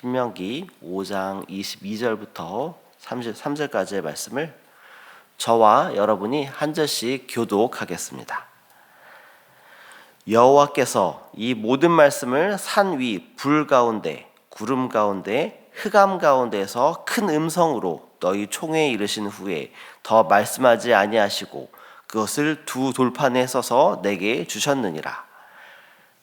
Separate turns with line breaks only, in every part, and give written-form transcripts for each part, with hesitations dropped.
신명기 5장 22절부터 33절까지의 말씀을 저와 여러분이 한 절씩 교독하겠습니다. 여호와께서 이 모든 말씀을 산 위 불 가운데 구름 가운데 흑암 가운데에서 큰 음성으로 너희 총회에 이르신 후에 더 말씀하지 아니하시고 그것을 두 돌판에 써서 내게 주셨느니라.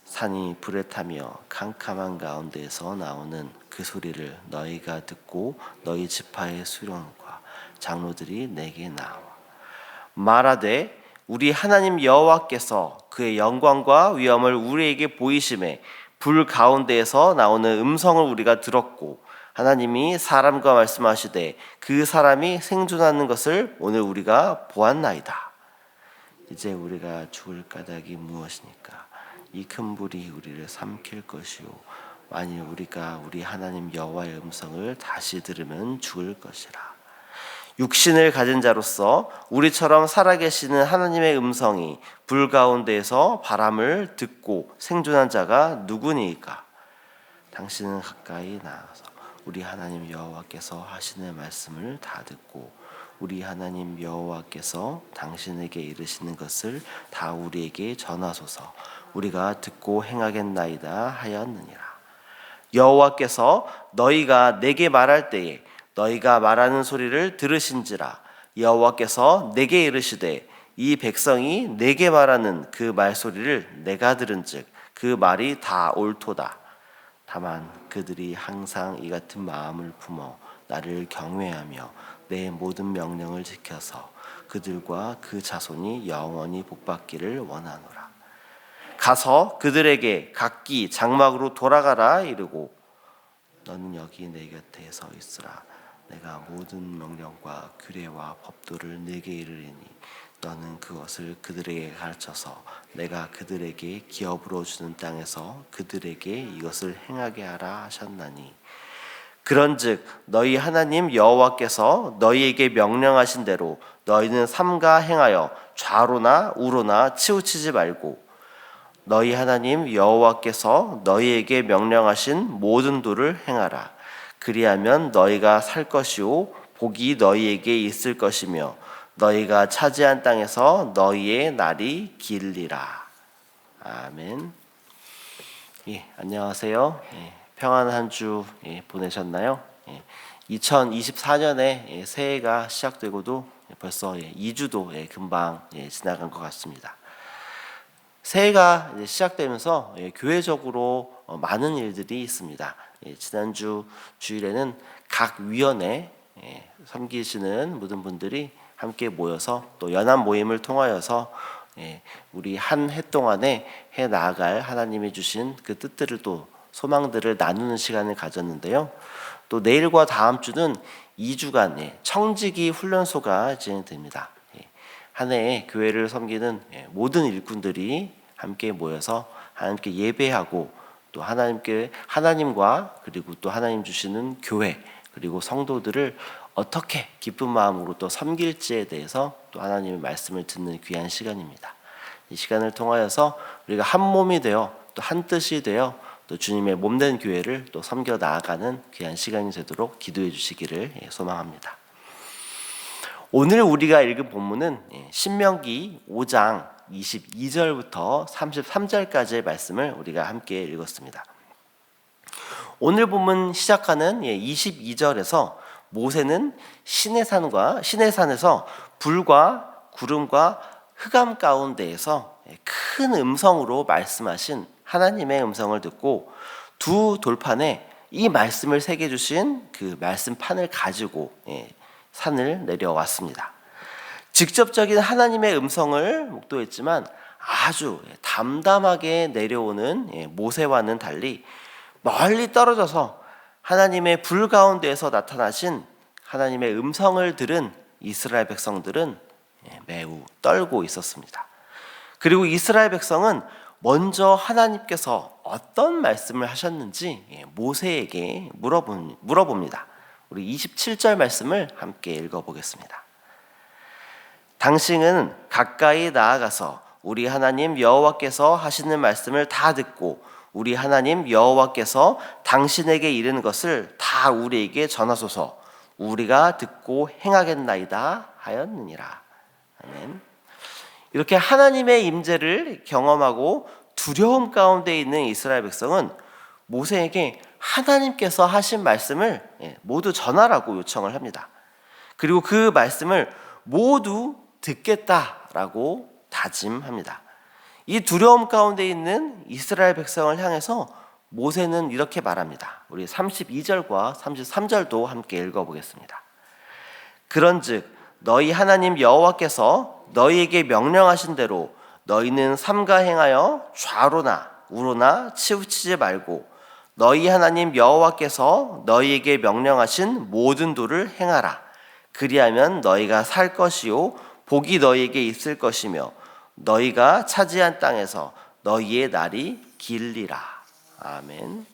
산이 불에 타며 캄캄한 가운데에서 나오는 그 소리를 너희가 듣고 너희 지파의 수령과 장로들이 내게 나와 말하되 우리 하나님 여호와께서 그의 영광과 위엄을 우리에게 보이심에 불 가운데에서 나오는 음성을 우리가 들었고 하나님이 사람과 말씀하시되 그 사람이 생존하는 것을 오늘 우리가 보았나이다. 이제 우리가 죽을 까닭이 무엇이니까? 이 큰 불이 우리를 삼킬 것이요 만일 우리가 우리 하나님 여호와의 음성을 다시 들으면 죽을 것이라. 육신을 가진 자로서 우리처럼 살아계시는 하나님의 음성이 불 가운데에서 바람을 듣고 생존한 자가 누구니까? 당신은 가까이 나아가서 우리 하나님 여호와께서 하시는 말씀을 다 듣고 우리 하나님 여호와께서 당신에게 이르시는 것을 다 우리에게 전하소서. 우리가 듣고 행하겠나이다 하였느니라. 여호와께서 너희가 내게 말할 때에 너희가 말하는 소리를 들으신지라. 여호와께서 내게 이르시되 이 백성이 내게 말하는 그 말소리를 내가 들은즉 그 말이 다 옳도다. 다만 그들이 항상 이 같은 마음을 품어 나를 경외하며 내 모든 명령을 지켜서 그들과 그 자손이 영원히 복받기를 원하노라. 가서 그들에게 각기 장막으로 돌아가라 이르고 너는 여기 내 곁에 서 있으라. 내가 모든 명령과 규례와 법도를 네게 이르리니 너는 그것을 그들에게 가르쳐서 내가 그들에게 기업으로 주는 땅에서 그들에게 이것을 행하게 하라 하셨나니 그런즉 너희 하나님 여호와께서 너희에게 명령하신 대로 너희는 삼가 행하여 좌로나 우로나 치우치지 말고 너희 하나님 여호와께서 너희에게 명령하신 모든 도를 행하라. 그리하면 너희가 살 것이요 복이 너희에게 있을 것이며 너희가 차지한 땅에서 너희의 날이 길리라. 아멘. 안녕하세요. 평안한 한 주 보내셨나요? 2024년에 새해가 시작되고도 벌써 2주도 금방 지나간 것 같습니다. 새해가 시작되면서 교회적으로 많은 일들이 있습니다. 지난주 주일에는 각 위원회 섬기시는 모든 분들이 함께 모여서 또 연합 모임을 통하여서 우리 한 해 동안에 해 나아갈 하나님이 주신 그 뜻들을 또 소망들을 나누는 시간을 가졌는데요. 또 내일과 다음 주는 2주간 청지기 훈련소가 진행됩니다. 한 해에 교회를 섬기는 모든 일꾼들이 함께 모여서 하나님께 예배하고 또 하나님과 그리고 또 하나님 주시는 교회 그리고 성도들을 어떻게 기쁜 마음으로 또 섬길지에 대해서 또 하나님의 말씀을 듣는 귀한 시간입니다. 이 시간을 통하여서 우리가 한 몸이 되어 또 한 뜻이 되어 또 주님의 몸된 교회를 또 섬겨 나아가는 귀한 시간이 되도록 기도해 주시기를 소망합니다. 오늘 우리가 읽은 본문은 신명기 5장 22절부터 33절까지의 말씀을 우리가 함께 읽었습니다. 오늘 본문 시작하는 22절에서 모세는 시내산에서 불과 구름과 흑암 가운데에서 큰 음성으로 말씀하신 하나님의 음성을 듣고 두 돌판에 이 말씀을 새겨주신 그 말씀판을 가지고 산을 내려왔습니다. 직접적인 하나님의 음성을 목도했지만 아주 담담하게 내려오는 모세와는 달리 멀리 떨어져서 하나님의 불 가운데에서 나타나신 하나님의 음성을 들은 이스라엘 백성들은 매우 떨고 있었습니다. 그리고 이스라엘 백성은 먼저 하나님께서 어떤 말씀을 하셨는지 모세에게 물어봅니다. 우리 27절 말씀을 함께 읽어보겠습니다. 당신은 가까이 나아가서 우리 하나님 여호와께서 하시는 말씀을 다 듣고 우리 하나님 여호와께서 당신에게 이르는 것을 다 우리에게 전하소서. 우리가 듣고 행하겠나이다 하였느니라. 아멘. 이렇게 하나님의 임재를 경험하고 두려움 가운데 있는 이스라엘 백성은 모세에게 하나님께서 하신 말씀을 모두 전하라고 요청을 합니다. 그리고 그 말씀을 모두 듣겠다라고 다짐합니다. 이 두려움 가운데 있는 이스라엘 백성을 향해서 모세는 이렇게 말합니다. 우리 32절과 33절도 함께 읽어보겠습니다. 그런즉 너희 하나님 여호와께서 너희에게 명령하신 대로 너희는 삼가 행하여 좌로나 우로나 치우치지 말고 너희 하나님 여호와께서 너희에게 명령하신 모든 도를 행하라. 그리하면 너희가 살 것이요 복이 너희에게 있을 것이며 너희가 차지한 땅에서 너희의 날이 길리라. 아멘.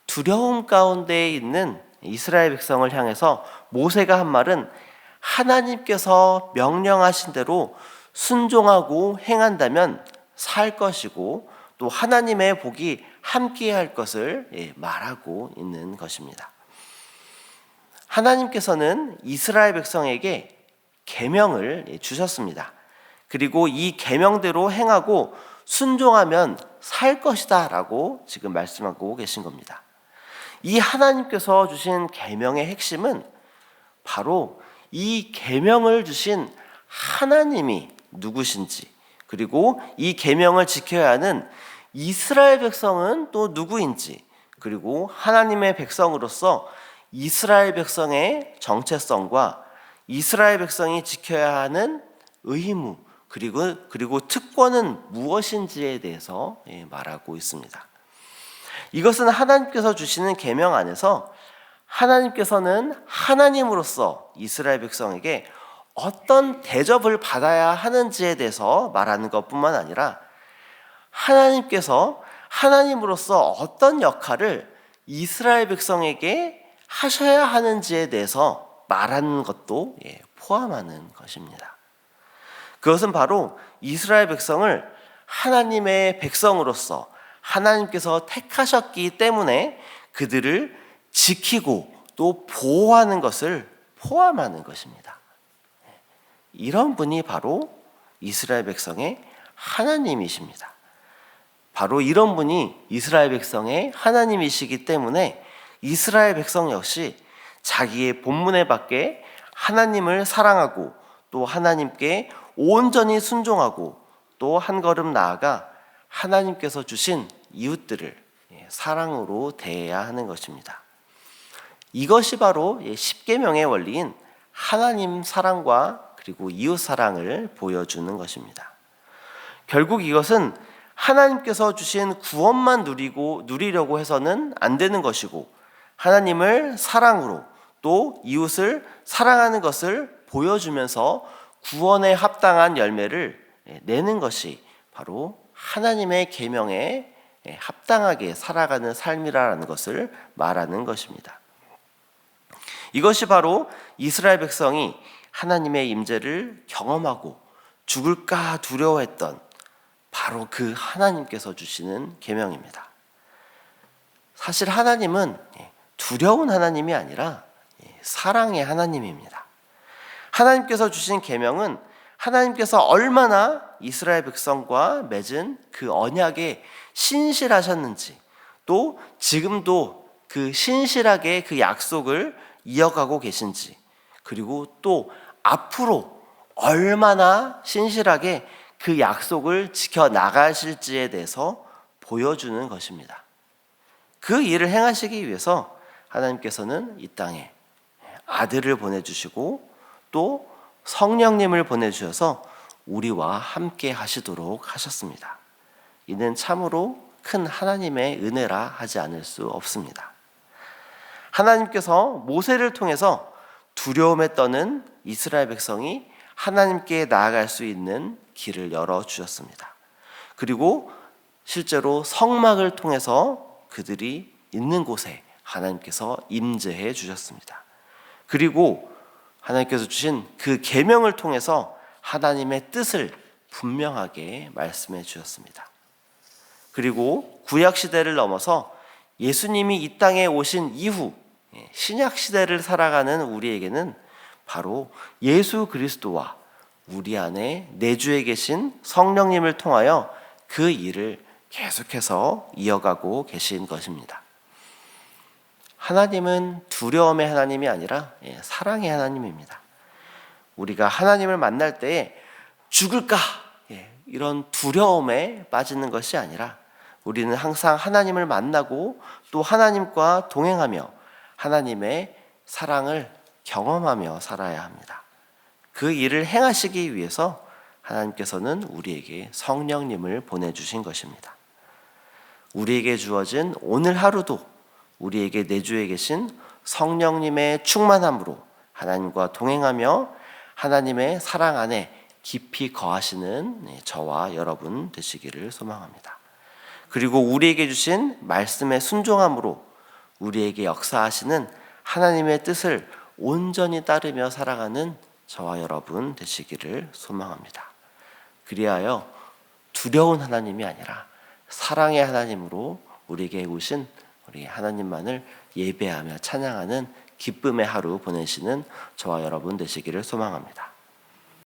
두려움 가운데 있는 이스라엘 백성을 향해서 모세가 한 말은 하나님께서 명령하신 대로 순종하고 행한다면 살 것이고 또 하나님의 복이 함께할 것을 말하고 있는 것입니다. 하나님께서는 이스라엘 백성에게 계명을 주셨습니다. 그리고 이 계명대로 행하고 순종하면 살 것이다 라고 지금 말씀하고 계신 겁니다. 이 하나님께서 주신 계명의 핵심은 바로 이 계명을 주신 하나님이 누구신지, 그리고 이 계명을 지켜야 하는 이스라엘 백성은 또 누구인지, 그리고 하나님의 백성으로서 이스라엘 백성의 정체성과 이스라엘 백성이 지켜야 하는 의무, 그리고 특권은 무엇인지에 대해서 말하고 있습니다. 이것은 하나님께서 주시는 계명 안에서 하나님께서는 하나님으로서 이스라엘 백성에게 어떤 대접을 받아야 하는지에 대해서 말하는 것뿐만 아니라 하나님께서 하나님으로서 어떤 역할을 이스라엘 백성에게 하셔야 하는지에 대해서 말하는 것도 포함하는 것입니다. 그것은 바로 이스라엘 백성을 하나님의 백성으로서 하나님께서 택하셨기 때문에 그들을 지키고 또 보호하는 것을 포함하는 것입니다. 이런 분이 바로 이스라엘 백성의 하나님이십니다. 바로 이런 분이 이스라엘 백성의 하나님이시기 때문에 이스라엘 백성 역시 자기의 본분에 밖에 하나님을 사랑하고 또 하나님께 온전히 순종하고 또 한 걸음 나아가 하나님께서 주신 이웃들을 사랑으로 대해야 하는 것입니다. 이것이 바로 십계명의 원리인 하나님 사랑과 그리고 이웃 사랑을 보여주는 것입니다. 결국 이것은 하나님께서 주신 구원만 누리려고 해서는 안 되는 것이고 하나님을 사랑으로 또 이웃을 사랑하는 것을 보여주면서 구원에 합당한 열매를 내는 것이 바로 하나님의 계명에 합당하게 살아가는 삶이라는 것을 말하는 것입니다. 이것이 바로 이스라엘 백성이 하나님의 임재를 경험하고 죽을까 두려워했던 바로 그 하나님께서 주시는 계명입니다. 사실 하나님은 두려운 하나님이 아니라 사랑의 하나님입니다. 하나님께서 주신 계명은 하나님께서 얼마나 이스라엘 백성과 맺은 그 언약에 신실하셨는지 또 지금도 그 신실하게 그 약속을 이어가고 계신지 그리고 또 앞으로 얼마나 신실하게 그 약속을 지켜나가실지에 대해서 보여주는 것입니다. 그 일을 행하시기 위해서 하나님께서는 이 땅에 아들을 보내주시고 또 성령님을 보내주셔서 우리와 함께 하시도록 하셨습니다. 이는 참으로 큰 하나님의 은혜라 하지 않을 수 없습니다. 하나님께서 모세를 통해서 두려움에 떠는 이스라엘 백성이 하나님께 나아갈 수 있는 길을 열어주셨습니다. 그리고 실제로 성막을 통해서 그들이 있는 곳에 하나님께서 임재해 주셨습니다. 그리고 하나님께서 주신 그 계명을 통해서 하나님의 뜻을 분명하게 말씀해 주셨습니다. 그리고 구약 시대를 넘어서 예수님이 이 땅에 오신 이후 신약 시대를 살아가는 우리에게는 바로 예수 그리스도와 우리 안에 내주에 계신 성령님을 통하여 그 일을 계속해서 이어가고 계신 것입니다. 하나님은 두려움의 하나님이 아니라 사랑의 하나님입니다. 우리가 하나님을 만날 때에 죽을까 이런 두려움에 빠지는 것이 아니라 우리는 항상 하나님을 만나고 또 하나님과 동행하며 하나님의 사랑을 경험하며 살아야 합니다. 그 일을 행하시기 위해서 하나님께서는 우리에게 성령님을 보내주신 것입니다. 우리에게 주어진 오늘 하루도 우리에게 내주에 계신 성령님의 충만함으로 하나님과 동행하며 하나님의 사랑 안에 깊이 거하시는 저와 여러분 되시기를 소망합니다. 그리고 우리에게 주신 말씀의 순종함으로 우리에게 역사하시는 하나님의 뜻을 온전히 따르며 살아가는 저와 여러분 되시기를 소망합니다. 그리하여 두려운 하나님이 아니라 사랑의 하나님으로 우리에게 오신 우리 하나님만을 예배하며 찬양하는 기쁨의 하루 보내시는 저와 여러분 되시기를 소망합니다.